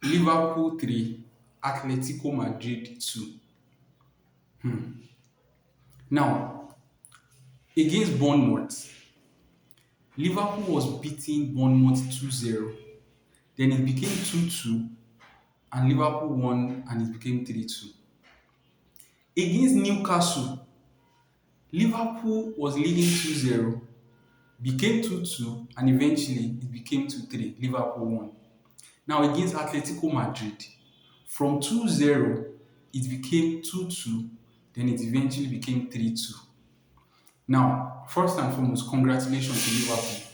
Liverpool 3, Athletico Madrid 2. Now, against Bournemouth, Liverpool was beating Bournemouth 2-0. Then it became 2-2, and Liverpool won, and it became 3-2. Against Newcastle, Liverpool was leading 2-0, became 2-2, and eventually it became 2-3. Liverpool won. Now against Atletico Madrid, from 2-0, it became 2-2, then it eventually became 3-2. Now, first and foremost, congratulations to Liverpool.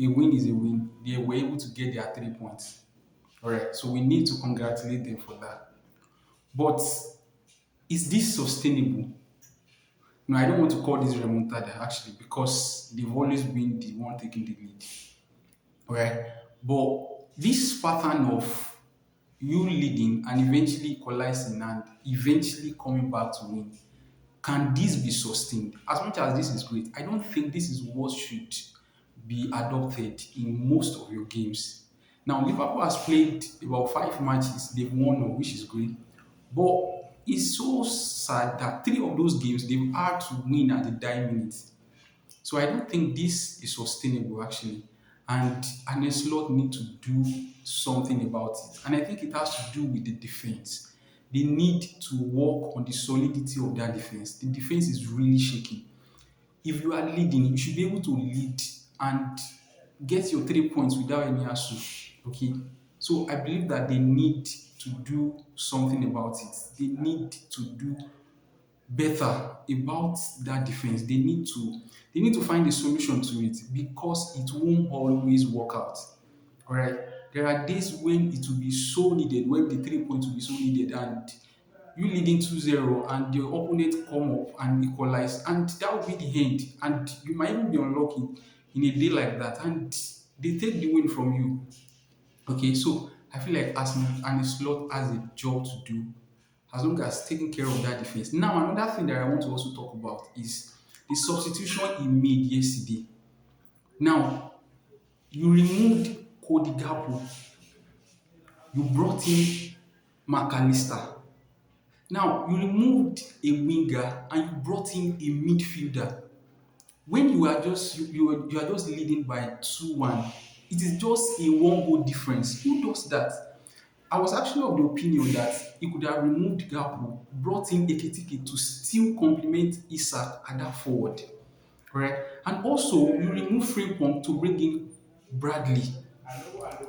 A win is a win. They were able to get their 3 points. Alright, so we need to congratulate them for that. But is this sustainable? No, I don't want to call this remontada actually because they've always been the one taking the lead. Alright, but this pattern of you leading and eventually equalizing and eventually coming back to win, can this be sustained? As much as this is great, I don't think this is what should be adopted in most of your games. Now, Liverpool has played about 5 matches, they've won, which is great. But it's so sad that 3 of those games they've had to win at the dying minute. So I don't think this is sustainable actually. And Arne Slot need to do something about it. And I think it has to do with the defense. They need to work on the solidity of their defense. The defense is really shaky. If you are leading, you should be able to lead and get your 3 points without any hassle. Okay. So I believe that they need to do something about it. They need to do better about that defense. They need to find a solution to it because it won't always work out. All right. There are days when it will be so needed, when the 3 points will be so needed, and you leading 2-0 and the opponent come up and equalize, and that will be the end. And you might even be unlucky in a day like that, and they take the win from you. Okay, so I feel like as Slot has a job to do as long as taking care of that defense. Now, another thing that I want to also talk about is the substitution he made yesterday. Now, you removed Cody Gakpo, you brought in McAllister. Now, you removed a winger and you brought in a midfielder. When you are just leading by 2-1, it is just a one goal difference. Who does that? I was actually of the opinion that he could have removed Gakpo, brought in Ekitike to still complement Isak at that forward. Right? And also you remove Frimpong to bring in Bradley.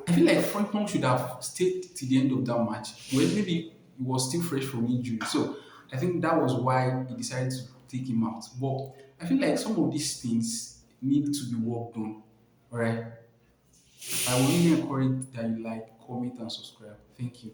I feel like Frimpong should have stayed to the end of that match. Well, maybe he was still fresh from injury. So I think that was why he decided to take him out. But I feel like some of these things need to be worked on. Alright. I will really encourage that you like, comment, and subscribe. Thank you.